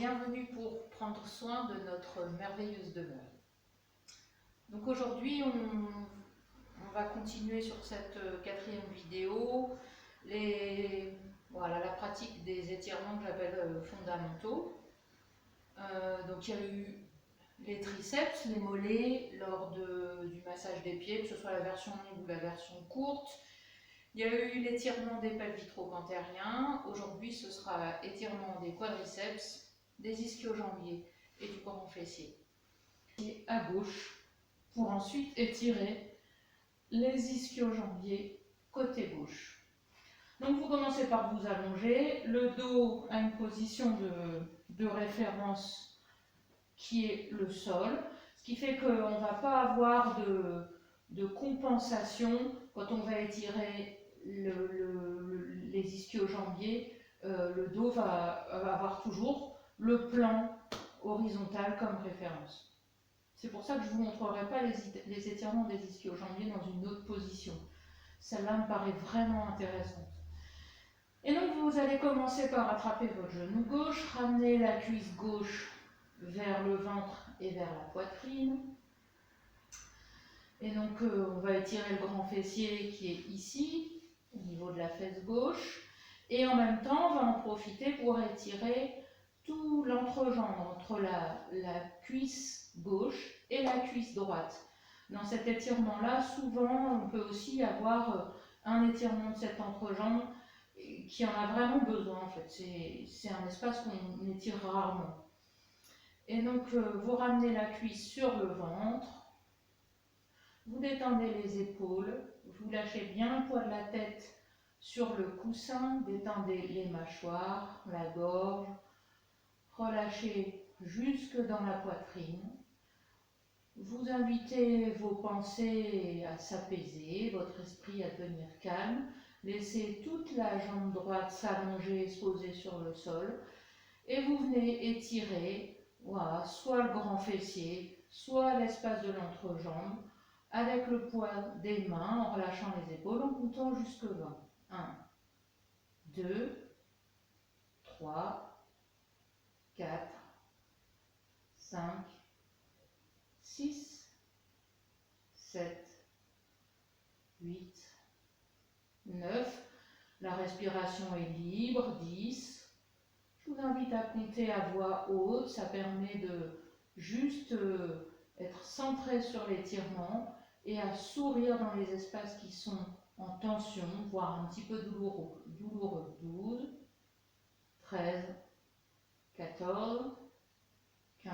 bienvenue pour prendre soin de notre merveilleuse demeure. Donc aujourd'hui, on va continuer sur cette quatrième vidéo la pratique des étirements que j'appelle fondamentaux. Donc il y a eu les triceps, les mollets lors du massage des pieds, que ce soit la version longue ou la version courte. Il y a eu l'étirement des pelvitro-pantériens. Aujourd'hui, ce sera étirement des quadriceps, des ischio-jambiers et du grand fessier. Et à gauche, pour ensuite étirer les ischio-jambiers côté gauche. Donc vous commencez par vous allonger, le dos a une position de référence qui est le sol, ce qui fait qu'on ne va pas avoir de compensation quand on va étirer les ischio-jambiers. Le dos va avoir toujours le plan horizontal comme référence. C'est pour ça que je ne vous montrerai pas les étirements des ischio-jambiers dans une autre position. Celle-là me paraît vraiment intéressante. Et donc vous allez commencer par attraper votre genou gauche, ramener la cuisse gauche vers le ventre et vers la poitrine. Et donc on va étirer le grand fessier qui est ici, au niveau de la fesse gauche. Et en même temps, on va en profiter pour étirer tout l'entrejambe entre la cuisse gauche et la cuisse droite. Dans cet étirement-là, souvent, on peut aussi avoir un étirement de cette entrejambe qui en a vraiment besoin en fait. C'est un espace qu'on étire rarement. Et donc, vous ramenez la cuisse sur le ventre, vous détendez les épaules, vous lâchez bien le poids de la tête sur le coussin, détendez les mâchoires, la gorge, relâchez jusque dans la poitrine. Vous invitez vos pensées à s'apaiser, votre esprit à devenir calme. Laissez toute la jambe droite s'allonger, se poser sur le sol. Et vous venez étirer, voilà, soit le grand fessier, soit l'espace de l'entrejambe, avec le poids des mains, en relâchant les épaules, en comptant jusque 20. 1, 2, 3, 4, 5, 6, 7, 8, 9. La respiration est libre, 10. Je vous invite à compter à voix haute, ça permet de juste être centré sur l'étirement et à sourire dans les espaces qui sont en tension, voire un petit peu douloureux. 12, 13, 14, 15,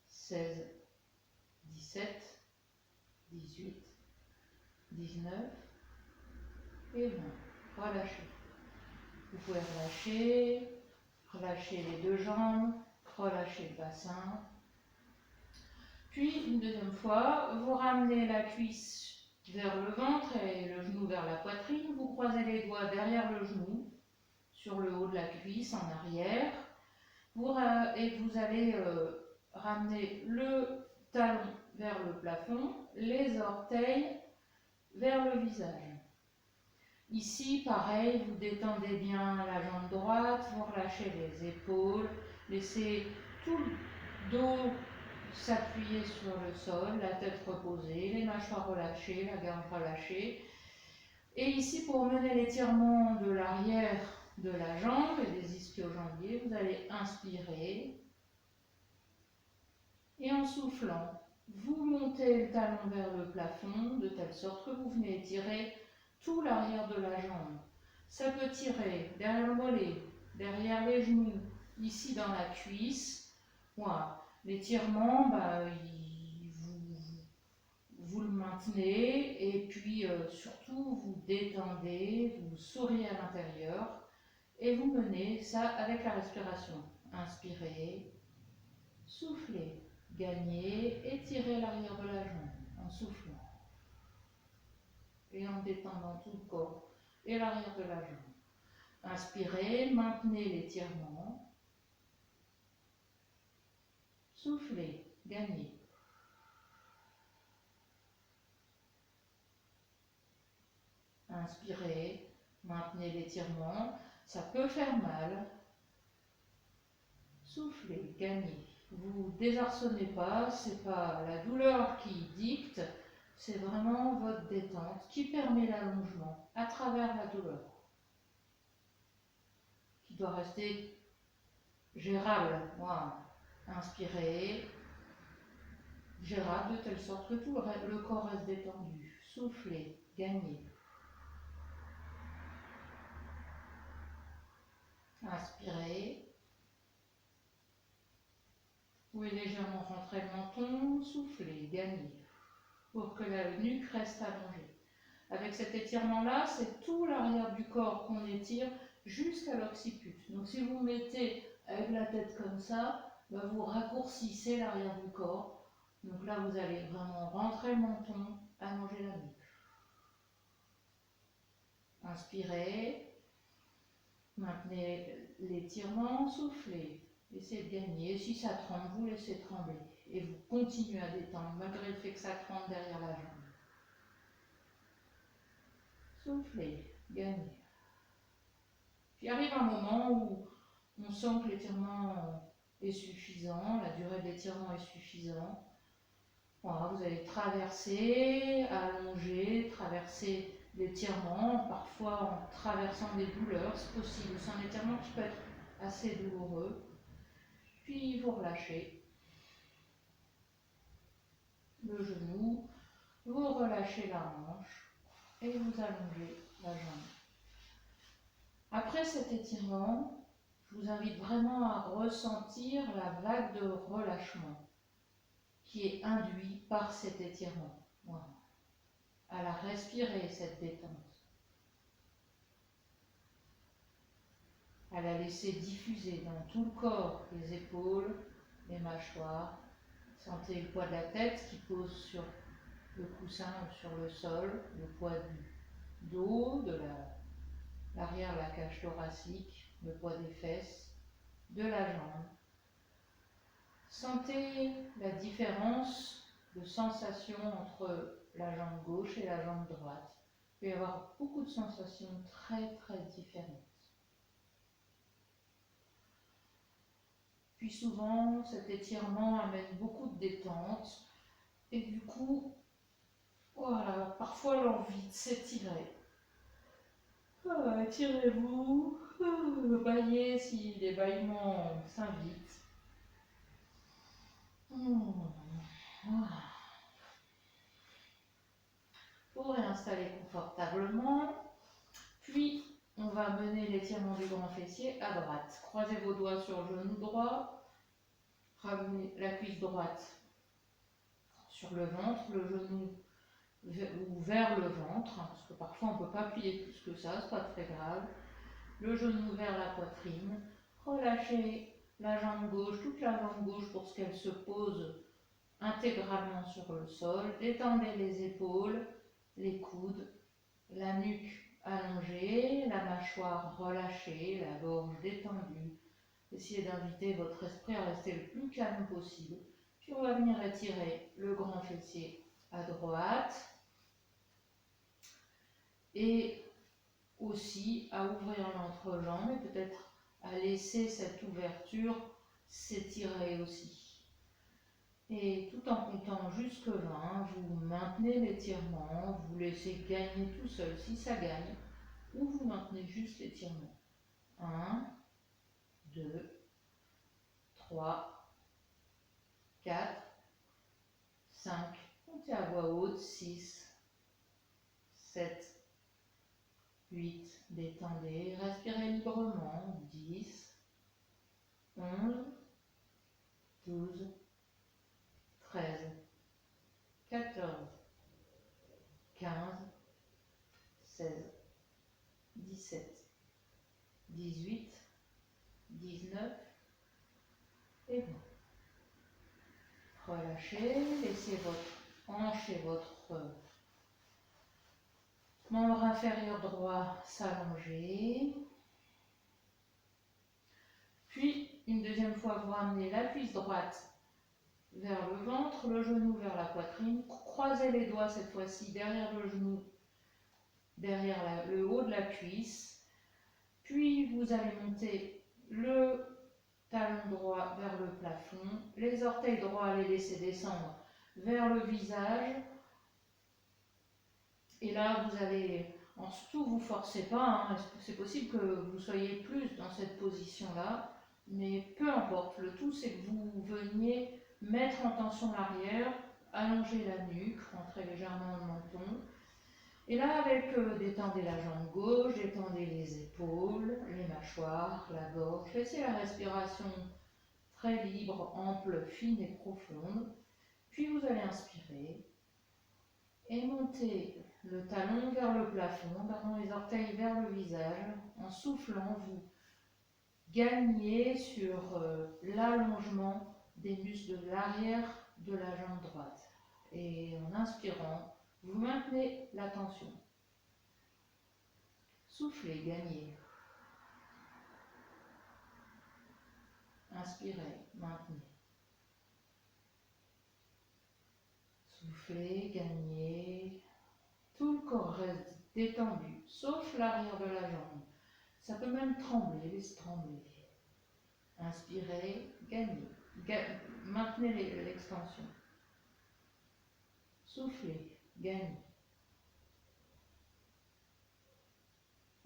16, 17, 18, 19 et 20. Relâchez. Vous pouvez relâcher les deux jambes, relâcher le bassin. Puis, une deuxième fois, vous ramenez la cuisse vers le ventre et le genou vers la poitrine. Vous croisez les doigts derrière le genou, sur le haut de la cuisse, en arrière. Et vous allez ramener le talon vers le plafond, les orteils vers le visage. Ici, pareil, vous détendez bien la jambe droite, vous relâchez les épaules, laissez tout le dos s'appuyer sur le sol, la tête reposée, les mâchoires relâchées, la garde relâchée. Et ici, pour mener l'étirement de l'arrière de la jambe et des ischio-jambiers, vous allez inspirer et en soufflant, vous montez le talon vers le plafond de telle sorte que vous venez étirer tout l'arrière de la jambe. Ça peut tirer derrière le mollet, derrière les genoux, ici dans la cuisse. Voilà. L'étirement, vous le maintenez et puis surtout vous détendez, vous souriez à l'intérieur et vous menez ça avec la respiration. Inspirez, soufflez, gagnez, étirez l'arrière de la jambe en soufflant et en détendant tout le corps et l'arrière de la jambe. Inspirez, maintenez l'étirement. Soufflez, gagnez. Inspirez, maintenez l'étirement. Ça peut faire mal. soufflez, gagnez. Vous désarçonnez pas, c'est pas la douleur qui dicte, c'est vraiment votre détente qui permet l'allongement à travers la douleur, qui doit rester gérable. Voilà. Inspirez, gérable de telle sorte que tout le corps reste détendu. Soufflez, gagnez. Inspirez. Vous pouvez légèrement rentrer le menton, soufflez, gagnez, pour que la nuque reste allongée. Avec cet étirement-là, c'est tout l'arrière du corps qu'on étire jusqu'à l'occiput. Donc si vous mettez avec la tête comme ça, vous raccourcissez l'arrière du corps. Donc là, vous allez vraiment rentrer le menton, allonger la nuque. Inspirez, maintenez l'étirement, soufflez. Essayez de gagner. Si ça tremble, vous laissez trembler. Et vous continuez à détendre, malgré le fait que ça tremble derrière la jambe. Soufflez, gagnez. Puis arrive un moment où on sent que l'étirement est suffisant, la durée de l'étirement est suffisante. Voilà, vous allez traverser, allonger, traverser l'étirement, parfois en traversant des douleurs, c'est possible. C'est un étirement qui peut être assez douloureux. Puis vous relâchez le genou, vous relâchez la hanche et vous allongez la jambe. Après cet étirement, je vous invite vraiment à ressentir la vague de relâchement qui est induite par cet étirement. Voilà. À la respirer, cette détente. À la laisser diffuser dans tout le corps, les épaules, les mâchoires. Sentez le poids de la tête qui pose sur le coussin ou sur le sol, le poids du dos, de l'arrière de la cage thoracique, le poids des fesses, de la jambe. Sentez la différence de sensation entre la jambe gauche et la jambe droite. Il peut y avoir beaucoup de sensations très différentes. Puis souvent, cet étirement amène beaucoup de détente et du coup, voilà, parfois l'envie de s'étirer. Étirez-vous, baillez si les bâillements s'invitent. Pour réinstaller confortablement, puis on va mener l'étirement du grand fessier à droite. Croisez vos doigts sur le genou droit, ramenez la cuisse droite sur le ventre, le genou ou vers le ventre, parce que parfois on ne peut pas appuyer plus que ça, c'est pas très grave. Le genou vers la poitrine, relâchez la jambe gauche, toute la jambe gauche pour qu'elle se pose intégralement sur le sol. Détendez les épaules, les coudes, la nuque allongée, la mâchoire relâchée, la gorge détendue. Essayez d'inviter votre esprit à rester le plus calme possible. Puis on va venir étirer le grand fessier à droite et aussi à ouvrir l'entrejambe et peut-être à laisser cette ouverture s'étirer aussi. Et tout en comptant jusque 20, vous maintenez l'étirement, vous laissez gagner tout seul si ça gagne, ou vous maintenez juste l'étirement. 1, 2, 3, 4, 5, comptez à voix haute, 6, 7, 8, détendez, respirez librement, 10, 11, 12, 13, 14, 15, 16, 17, 18, 19 et bon. Relâchez, laissez votre hanche et votre membre inférieur droit s'allonger. Puis, une deuxième fois, vous ramenez la cuisse droite vers le ventre, le genou vers la poitrine. Croisez les doigts cette fois-ci derrière le genou, derrière le haut de la cuisse. Puis, vous allez monter le talon droit vers le plafond, les orteils droits les laisser descendre vers le visage. Et là, vous allez, en tout, vous forcez pas, hein, c'est possible que vous soyez plus dans cette position-là, mais peu importe, le tout c'est que vous veniez mettre en tension l'arrière, allonger la nuque, rentrer légèrement le menton. Et là, détendez la jambe gauche, détendez les épaules, les mâchoires, la gorge, laissez la respiration très libre, ample, fine et profonde. Puis vous allez inspirer et monter le talon vers le plafond, gardant les orteils vers le visage. En soufflant, vous gagnez sur l'allongement des muscles de l'arrière de la jambe droite. Et en inspirant, vous maintenez la tension. Soufflez, gagnez. Inspirez, maintenez. Soufflez, gagnez. Tout le corps reste détendu, sauf l'arrière de la jambe. Ça peut même trembler, laissez trembler. Inspirez, gagnez. Maintenez l'extension. Soufflez, gagnez.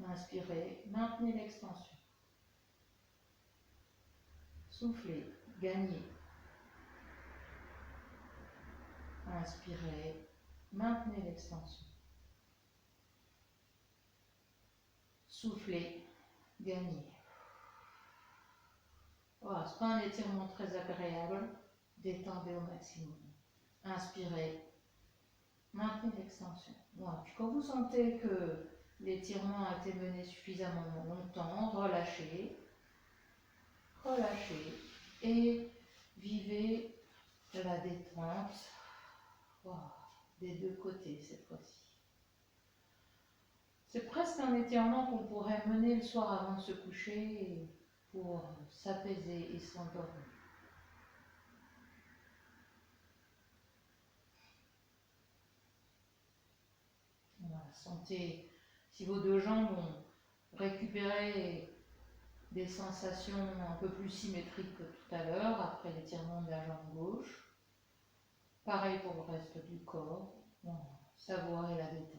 Inspirez, maintenez l'extension. Soufflez, gagnez. Inspirez, maintenez l'extension. Soufflez, gagnez. Voilà, ce n'est pas un étirement très agréable. Détendez au maximum. Inspirez, maintenez l'extension. Voilà. Puis quand vous sentez que l'étirement a été mené suffisamment longtemps, relâchez. Relâchez et vivez la détente des deux côtés cette fois-ci. C'est presque un étirement qu'on pourrait mener le soir avant de se coucher pour s'apaiser et s'endormir. Voilà, sentez si vos deux jambes ont récupéré des sensations un peu plus symétriques que tout à l'heure après l'étirement de la jambe gauche. Pareil pour le reste du corps. Savourez la détente.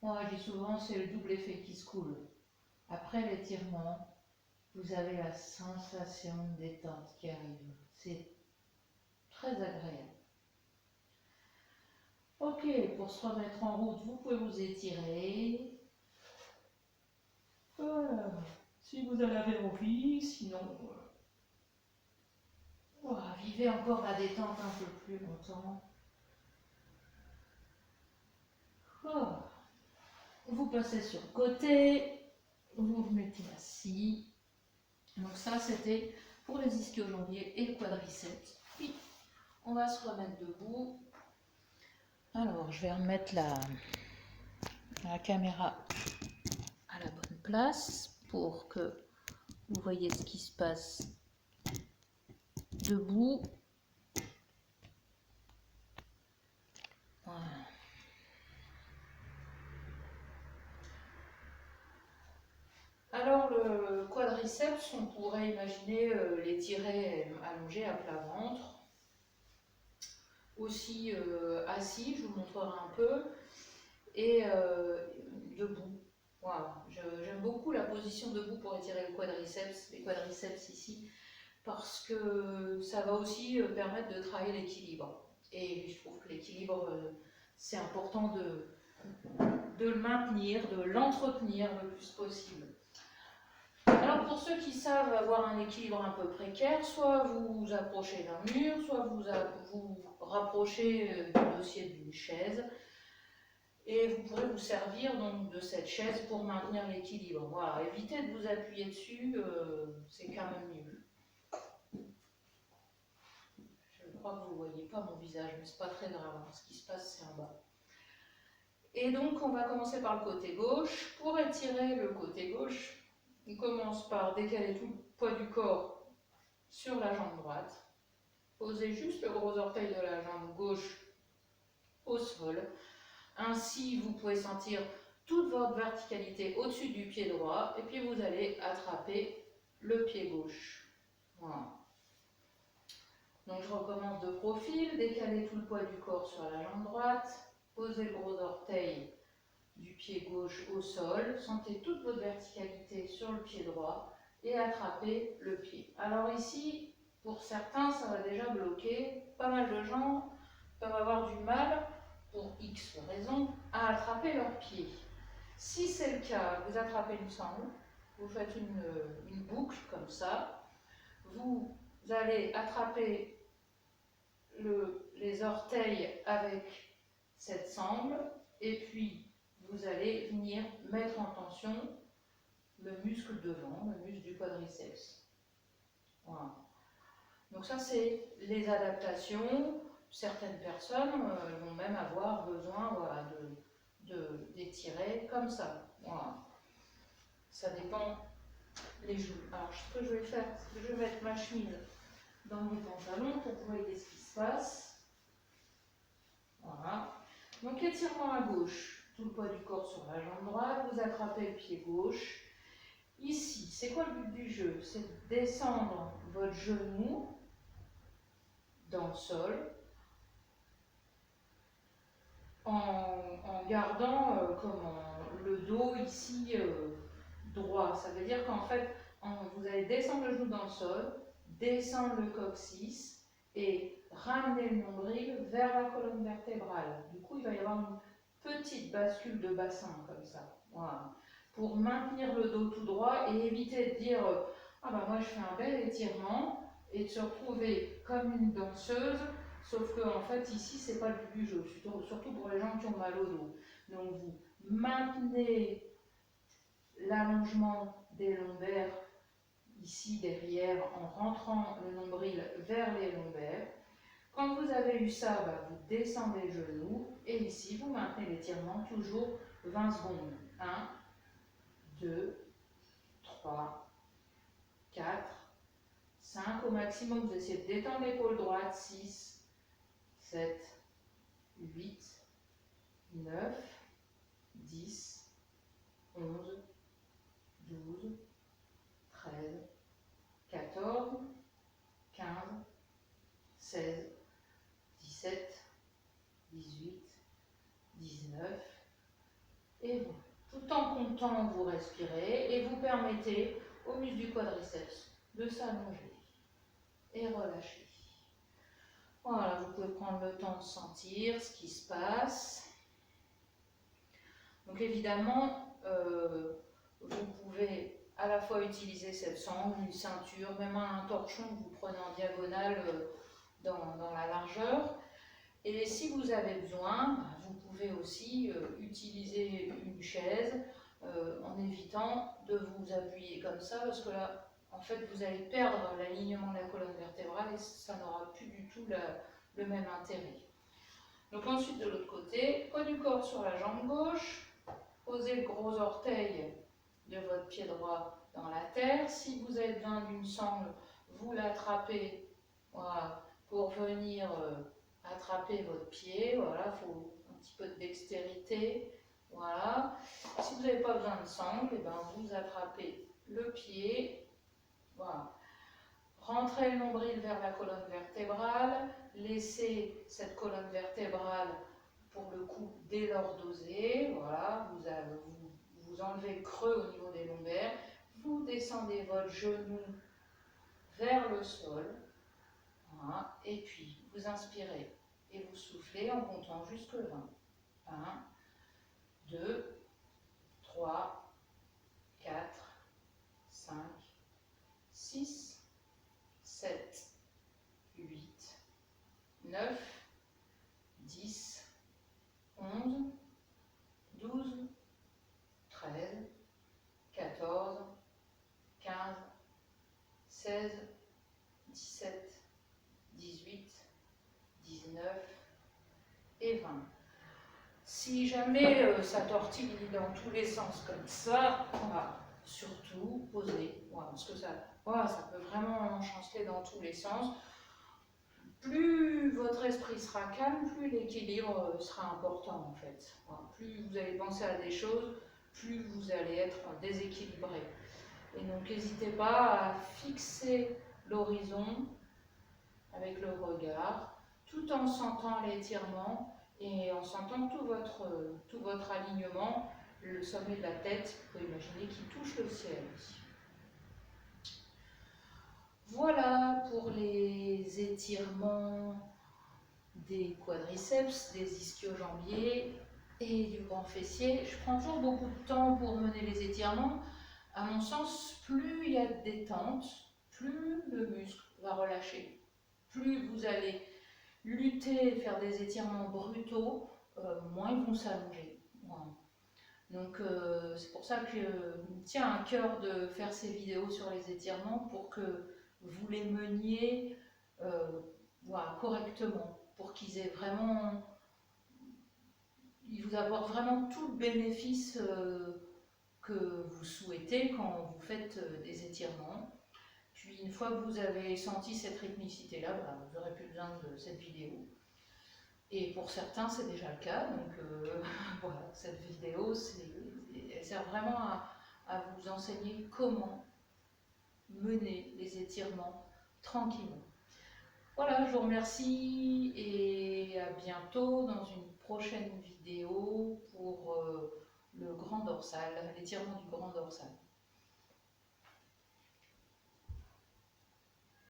Moi, je dis souvent, c'est le double effet qui se coule. Après l'étirement, vous avez la sensation de détente qui arrive. C'est très agréable. Ok, pour se remettre en route, vous pouvez vous étirer. Si vous en avez envie, sinon, vivez encore la détente un peu plus longtemps. Vous passez sur le côté, vous vous mettez assis. Donc ça, c'était pour les ischio-jambiers et le quadriceps. Puis, on va se remettre debout. Alors, je vais remettre la caméra à la bonne place pour que vous voyez ce qui se passe debout. Voilà. Alors, le quadriceps, on pourrait imaginer l'étirer allongé à plat ventre. Aussi assis, je vous montrerai un peu, et debout. Voilà. J'aime beaucoup la position debout pour étirer le quadriceps, les quadriceps ici, parce que ça va aussi permettre de travailler l'équilibre. Et je trouve que l'équilibre, c'est important de le maintenir, de l'entretenir le plus possible. Alors pour ceux qui savent avoir un équilibre un peu précaire, soit vous vous approchez d'un mur, soit vous rapprochez du dossier d'une chaise, et vous pourrez vous servir donc de cette chaise pour maintenir l'équilibre. Voilà, évitez de vous appuyer dessus, c'est quand même mieux. Je crois que vous ne voyez pas mon visage, mais c'est pas très grave, ce qui se passe c'est en bas. Et donc on va commencer par le côté gauche. Pour étirer le côté gauche, on commence par décaler tout le poids du corps sur la jambe droite. Posez juste le gros orteil de la jambe gauche au sol. Ainsi, vous pouvez sentir toute votre verticalité au-dessus du pied droit. Et puis vous allez attraper le pied gauche. Voilà. Donc je recommence de profil, décaler tout le poids du corps sur la jambe droite, posez le gros orteil du pied gauche au sol, sentez toute votre verticalité sur le pied droit et attrapez le pied. Alors ici, pour certains, ça va déjà bloquer. Pas mal de gens peuvent avoir du mal, pour X raisons, à attraper leur pied. Si c'est le cas, vous attrapez une sangle, vous faites une boucle comme ça, vous allez attraper les orteils avec cette sangle et puis vous allez venir mettre en tension le muscle devant, le muscle du quadriceps. Voilà. Donc ça c'est les adaptations. Certaines personnes vont même avoir besoin voilà, d'étirer comme ça. Voilà. Ça dépend les joues. Alors ce que je vais faire, c'est que je vais mettre ma chemise dans mes pantalons pour que vous voyez ce qui se passe. Voilà. Donc étirement à gauche, tout le poids du corps sur la jambe droite, vous attrapez le pied gauche. Ici, c'est quoi le but du jeu? C'est de descendre votre genou dans le sol en gardant le dos ici droit. Ça veut dire qu'en fait, vous allez descendre le genou dans le sol, descendre le coccyx et ramener le nombril vers la colonne vertébrale. Du coup, il va y avoir une petite bascule de bassin comme ça. Voilà. Pour maintenir le dos tout droit et éviter de dire ah ben moi je fais un bel étirement et de se retrouver comme une danseuse, sauf que en fait ici c'est pas le but du jeu, surtout pour les gens qui ont mal au dos. Donc vous maintenez l'allongement des lombaires ici derrière en rentrant le nombril vers les lombaires. Quand vous avez eu ça, vous descendez le genou et ici vous maintenez l'étirement toujours 20 secondes. 1, 2, 3, 4, 5 au maximum. Vous essayez de détendre l'épaule droite. 6, 7, 8, 9, 10, 11, 12, 13, 14, 15, 16, 17, 18, 19 et vous. Tout en comptant, vous respirez et vous permettez au muscle du quadriceps de s'allonger et relâcher. Voilà, vous pouvez prendre le temps de sentir ce qui se passe. Donc évidemment, vous pouvez à la fois utiliser cette sangle, une ceinture, même un torchon que vous prenez en diagonale dans la largeur. Et si vous avez besoin, vous pouvez aussi utiliser une chaise en évitant de vous appuyer comme ça, parce que là, en fait, vous allez perdre l'alignement de la colonne vertébrale et ça n'aura plus du tout le même intérêt. Donc ensuite, de l'autre côté, poids du corps sur la jambe gauche, posez le gros orteil de votre pied droit dans la terre. Si vous avez besoin d'une sangle, vous l'attrapez, voilà, pour venir attraper votre pied. Voilà, il faut un petit peu de dextérité. Voilà. Si vous n'avez pas besoin de sangle, vous attrapez le pied. Voilà. Rentrez le nombril vers la colonne vertébrale. Laissez cette colonne vertébrale, pour le coup, délordoser. Voilà. Vous enlevez le creux au niveau des lombaires. Vous descendez votre genou vers le sol. Voilà. Et puis, vous inspirez et vous soufflez en comptant jusque 20. 1, 2, 3, 4, 5, 6, 7, 8, 9, 10, 11, 12, 13, 14, 15, 16, 17, 18, 19 et 20. Si jamais ça tortille dans tous les sens comme ça, on va surtout poser, voilà, parce que ça peut vraiment chanceler dans tous les sens. Plus votre esprit sera calme, plus l'équilibre sera important en fait. Voilà, plus vous allez penser à des choses, plus vous allez être déséquilibré. Et donc n'hésitez pas à fixer l'horizon avec le regard, tout en sentant l'étirement et en sentant tout votre alignement, le sommet de la tête, vous pouvez imaginer qu'il touche le ciel aussi. Voilà pour les étirements des quadriceps, des ischio-jambiers et du grand fessier. Je prends toujours beaucoup de temps pour mener les étirements. À mon sens, plus il y a de détente, plus le muscle va relâcher. Plus vous allez lutter, faire des étirements brutaux, moins ils vont s'allonger. Voilà. Donc c'est pour ça que me tient à cœur de faire ces vidéos sur les étirements pour que vous les meniez voilà, correctement, pour qu'ils aient vraiment, ils vous apportent vraiment tout le bénéfice que vous souhaitez quand vous faites des étirements. Puis une fois que vous avez senti cette rythmicité-là, bah, vous n'aurez plus besoin de cette vidéo. Et pour certains, c'est déjà le cas. Donc voilà, cette vidéo, elle sert vraiment à vous enseigner comment mener les étirements tranquillement. Voilà, je vous remercie et à bientôt dans une prochaine vidéo pour le grand dorsal, l'étirement du grand dorsal.